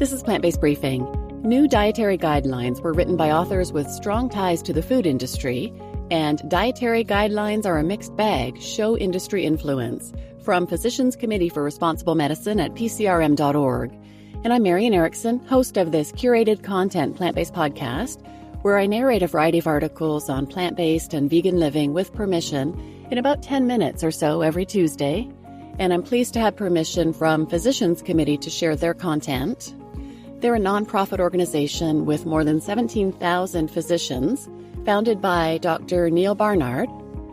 This is Plant-Based Briefing. New dietary guidelines were written by authors with strong ties to the food industry, and dietary guidelines are a mixed bag, show industry influence, from Physicians Committee for Responsible Medicine at pcrm.org. And I'm Marian Erickson, host of this curated content plant-based podcast, where I narrate a variety of articles on plant-based and vegan living with permission in about 10 minutes or so every Tuesday. And I'm pleased to have permission from Physicians Committee to share their content. They're a nonprofit organization with more than 17,000 physicians, founded by Dr. Neil Barnard,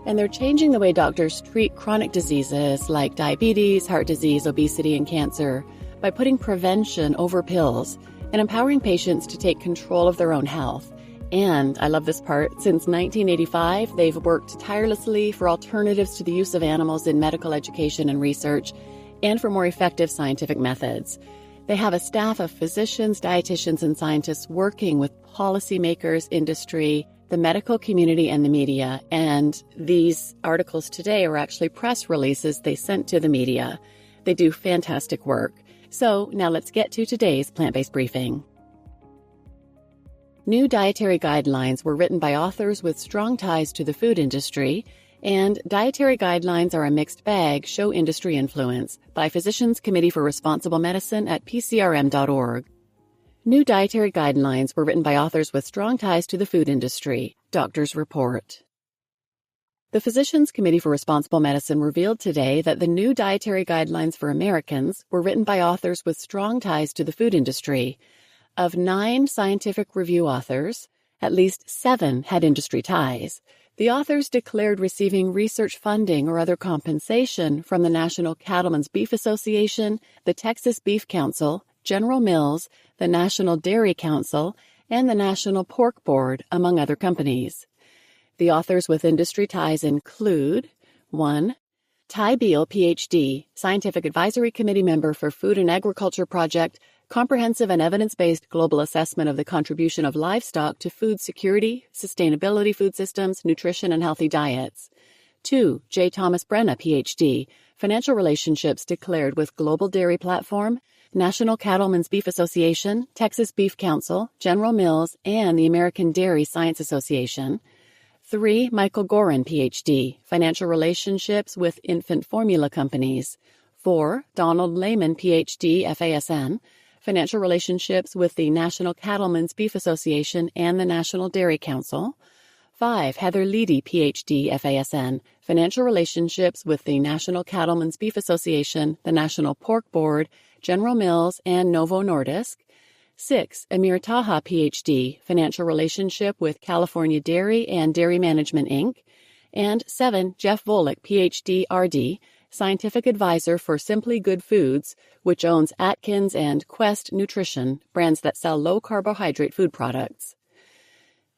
and they're changing the way doctors treat chronic diseases like diabetes, heart disease, obesity, and cancer by putting prevention over pills and empowering patients to take control of their own health. And, I love this part, since 1985, they've worked tirelessly for alternatives to the use of animals in medical education and research, and for more effective scientific methods. They have a staff of physicians, dietitians, and scientists working with policymakers, industry, the medical community, and the media. And these articles today are actually press releases they sent to the media. They do fantastic work. So now let's get to today's plant-based briefing. New dietary guidelines were written by authors with strong ties to the food industry, and dietary guidelines are a mixed bag, show industry influence, by Physicians Committee for Responsible Medicine at pcrm.org. New dietary guidelines were written by authors with strong ties to the food industry, doctors report. The Physicians Committee for Responsible Medicine revealed today that the new dietary guidelines for Americans were written by authors with strong ties to the food industry. Of 9 scientific review authors, at least 7 had industry ties. The authors declared receiving research funding or other compensation from the National Cattlemen's Beef Association, the Texas Beef Council, General Mills, the National Dairy Council, and the National Pork Board, among other companies. The authors with industry ties include 1. Ty Beal, Ph.D., Scientific Advisory Committee member for Food and Agriculture Project, Comprehensive and Evidence-Based Global Assessment of the Contribution of Livestock to Food Security, Sustainability Food Systems, Nutrition, and Healthy Diets. 2. J. Thomas Brenna, Ph.D., Financial Relationships declared with Global Dairy Platform, National Cattlemen's Beef Association, Texas Beef Council, General Mills, and the American Dairy Science Association. 3. Michael Gorin, Ph.D., Financial Relationships with Infant Formula Companies. 4. Donald Lehman, Ph.D., FASN, Financial Relationships with the National Cattlemen's Beef Association and the National Dairy Council. 5. Heather Leedy, Ph.D., FASN, Financial Relationships with the National Cattlemen's Beef Association, the National Pork Board, General Mills, and Novo Nordisk. 6. Amir Taha, Ph.D., Financial Relationship with California Dairy and Dairy Management, Inc. And 7. Jeff Volek, Ph.D., R.D., Scientific Advisor for Simply Good Foods, which owns Atkins and Quest Nutrition, brands that sell low-carbohydrate food products.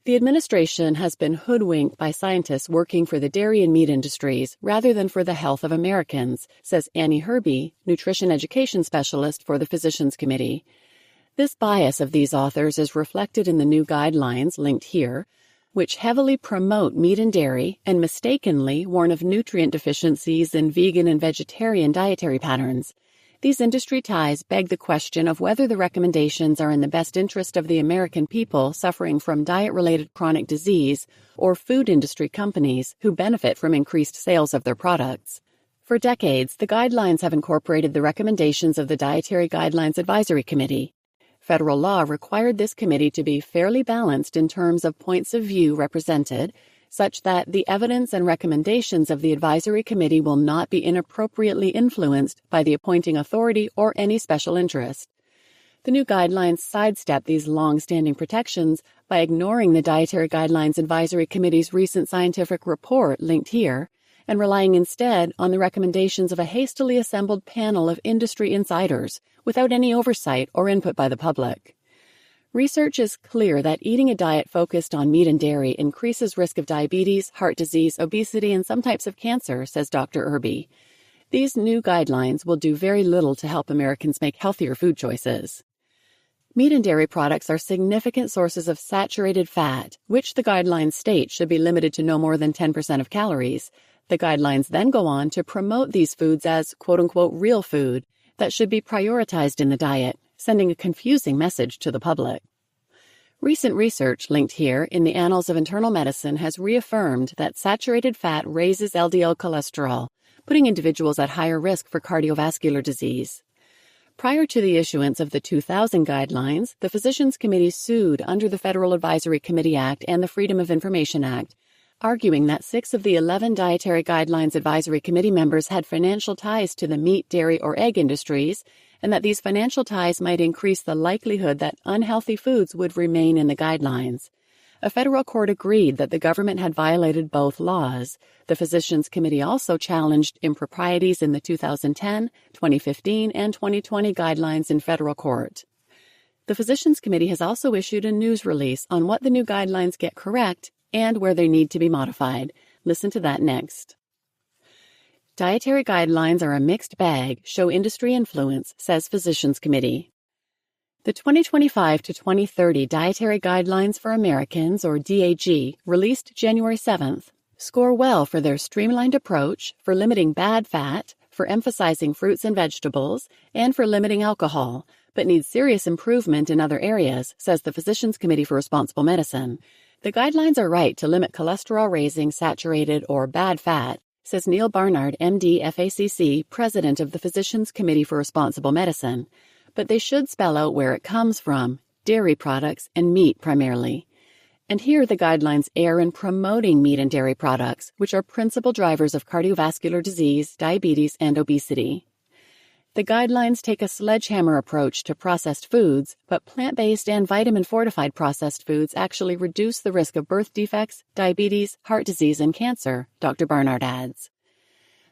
The administration has been hoodwinked by scientists working for the dairy and meat industries rather than for the health of Americans, says Annie Herby, Nutrition Education Specialist for the Physicians Committee. This bias of these authors is reflected in the new guidelines, linked here, which heavily promote meat and dairy and mistakenly warn of nutrient deficiencies in vegan and vegetarian dietary patterns. These industry ties beg the question of whether the recommendations are in the best interest of the American people suffering from diet-related chronic disease or food industry companies who benefit from increased sales of their products. For decades, the guidelines have incorporated the recommendations of the Dietary Guidelines Advisory Committee. Federal law required this committee to be fairly balanced in terms of points of view represented, such that the evidence and recommendations of the advisory committee will not be inappropriately influenced by the appointing authority or any special interest. The new guidelines sidestep these long-standing protections by ignoring the Dietary Guidelines Advisory Committee's recent scientific report linked here, and relying instead on the recommendations of a hastily assembled panel of industry insiders without any oversight or input by the public. Research is clear that eating a diet focused on meat and dairy increases risk of diabetes, heart disease, obesity, and some types of cancer, says Dr. Irby. These new guidelines will do very little to help Americans make healthier food choices. Meat and dairy products are significant sources of saturated fat, which the guidelines state should be limited to no more than 10% of calories. The guidelines then go on to promote these foods as quote-unquote real food that should be prioritized in the diet, sending a confusing message to the public. Recent research linked here in the Annals of Internal Medicine has reaffirmed that saturated fat raises LDL cholesterol, putting individuals at higher risk for cardiovascular disease. Prior to the issuance of the 2000 guidelines, the Physicians Committee sued under the Federal Advisory Committee Act and the Freedom of Information Act, arguing that 6 of the 11 Dietary Guidelines Advisory Committee members had financial ties to the meat, dairy, or egg industries, and that these financial ties might increase the likelihood that unhealthy foods would remain in the guidelines. A federal court agreed that the government had violated both laws. The Physicians Committee also challenged improprieties in the 2010, 2015, and 2020 guidelines in federal court. The Physicians Committee has also issued a news release on what the new guidelines get correct and where they need to be modified. Listen to that next. Dietary guidelines are a mixed bag, show industry influence, says Physicians Committee. The 2025 to 2030 Dietary Guidelines for Americans, or DAG, released January 7th, score well for their streamlined approach, for limiting bad fat, for emphasizing fruits and vegetables, and for limiting alcohol, but need serious improvement in other areas, says the Physicians Committee for Responsible Medicine. The guidelines are right to limit cholesterol-raising saturated or bad fat, says Neil Barnard, MD, FACC, president of the Physicians Committee for Responsible Medicine. But they should spell out where it comes from, dairy products and meat primarily. And here the guidelines err in promoting meat and dairy products, which are principal drivers of cardiovascular disease, diabetes, and obesity. The guidelines take a sledgehammer approach to processed foods, but plant-based and vitamin-fortified processed foods actually reduce the risk of birth defects, diabetes, heart disease, and cancer, Dr. Barnard adds.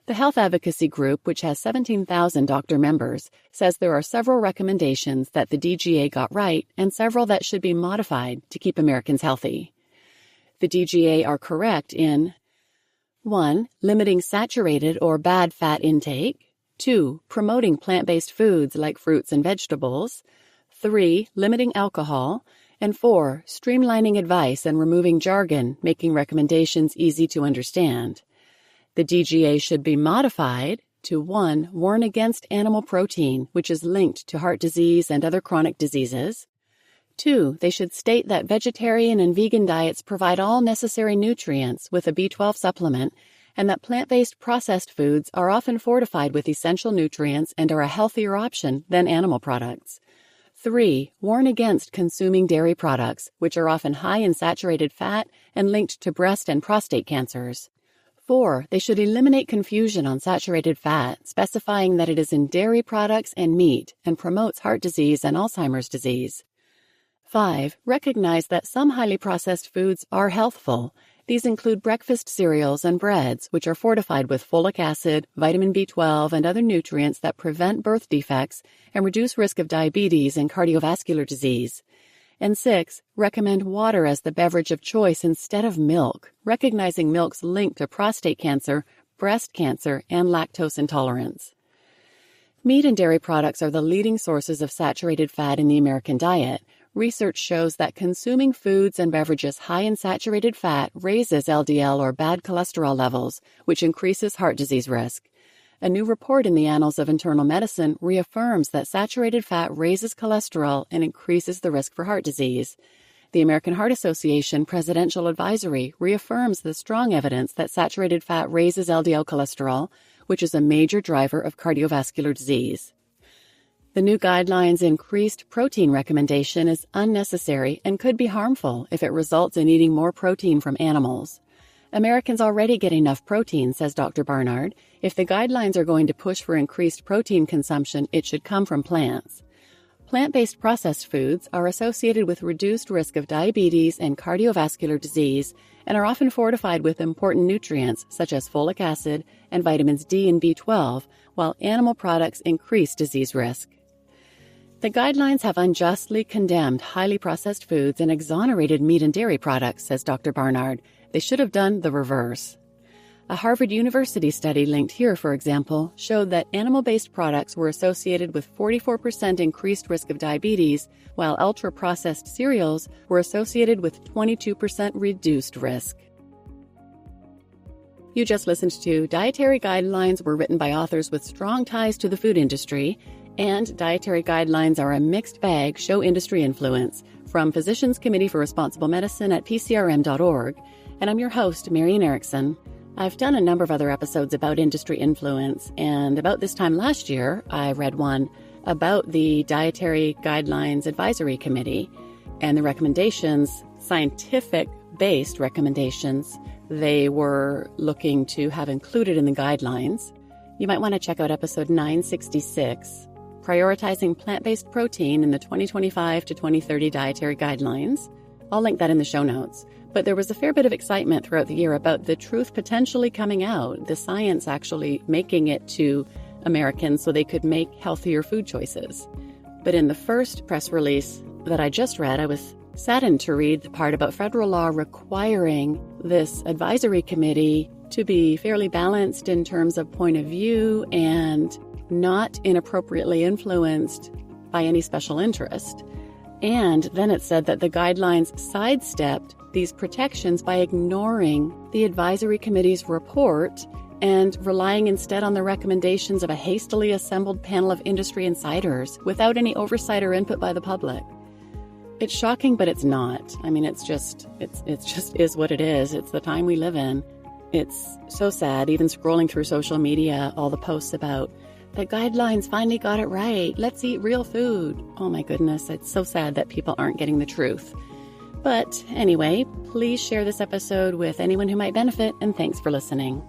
The health advocacy group, which has 17,000 doctor members, says there are several recommendations that the DGA got right and several that should be modified to keep Americans healthy. The DGA are correct in 1. Limiting saturated or bad fat intake. 2. Promoting plant-based foods like fruits and vegetables. 3. Limiting alcohol. And 4. Streamlining advice and removing jargon, making recommendations easy to understand. The DGA should be modified to 1. Warn against animal protein, which is linked to heart disease and other chronic diseases. 2. They should state that vegetarian and vegan diets provide all necessary nutrients with a B12 supplement, and that plant-based processed foods are often fortified with essential nutrients and are a healthier option than animal products. 3. Warn against consuming dairy products, which are often high in saturated fat and linked to breast and prostate cancers. 4. They should eliminate confusion on saturated fat, specifying that it is in dairy products and meat and promotes heart disease and Alzheimer's disease. 5. Recognize that some highly processed foods are healthful. These include breakfast cereals and breads, which are fortified with folic acid, vitamin B12, and other nutrients that prevent birth defects and reduce risk of diabetes and cardiovascular disease. And 6. Recommend water as the beverage of choice instead of milk, recognizing milk's link to prostate cancer, breast cancer, and lactose intolerance. Meat and dairy products are the leading sources of saturated fat in the American diet. Research shows that consuming foods and beverages high in saturated fat raises LDL or bad cholesterol levels, which increases heart disease risk. A new report in the Annals of Internal Medicine reaffirms that saturated fat raises cholesterol and increases the risk for heart disease. The American Heart Association Presidential Advisory reaffirms the strong evidence that saturated fat raises LDL cholesterol, which is a major driver of cardiovascular disease. The new guidelines' increased protein recommendation is unnecessary and could be harmful if it results in eating more protein from animals. Americans already get enough protein, says Dr. Barnard. If the guidelines are going to push for increased protein consumption, it should come from plants. Plant-based processed foods are associated with reduced risk of diabetes and cardiovascular disease and are often fortified with important nutrients such as folic acid and vitamins D and B12, while animal products increase disease risk. The guidelines have unjustly condemned highly processed foods and exonerated meat and dairy products, says Dr. Barnard. They should have done the reverse. A Harvard University study linked here, for example, showed that animal-based products were associated with 44% increased risk of diabetes, while ultra-processed cereals were associated with 22% reduced risk. You just listened to Dietary Guidelines were written by authors with strong ties to the food industry And Dietary Guidelines Are a Mixed Bag, Show Industry Influence, from Physicians Committee for Responsible Medicine at PCRM.org. And I'm your host, Marian Erickson. I've done a number of other episodes about industry influence, and about this time last year, I read one about the Dietary Guidelines Advisory Committee and the recommendations, scientific-based recommendations, they were looking to have included in the guidelines. You might want to check out episode 966, Prioritizing Plant-Based Protein in the 2025 to 2030 Dietary Guidelines. I'll link that in the show notes. But there was a fair bit of excitement throughout the year about the truth potentially coming out, the science actually making it to Americans so they could make healthier food choices. But in the first press release that I just read, I was saddened to read the part about federal law requiring this advisory committee to be fairly balanced in terms of point of view and not inappropriately influenced by any special interest. And then it said that the guidelines sidestepped these protections by ignoring the advisory committee's report and relying instead on the recommendations of a hastily assembled panel of industry insiders without any oversight or input by the public. It's shocking, but it's not. I mean, it's just is what it is. It's the time we live in. It's so sad, even scrolling through social media, all the posts about the guidelines finally got it right. Let's eat real food. Oh my goodness, it's so sad that people aren't getting the truth. But anyway, please share this episode with anyone who might benefit, and thanks for listening.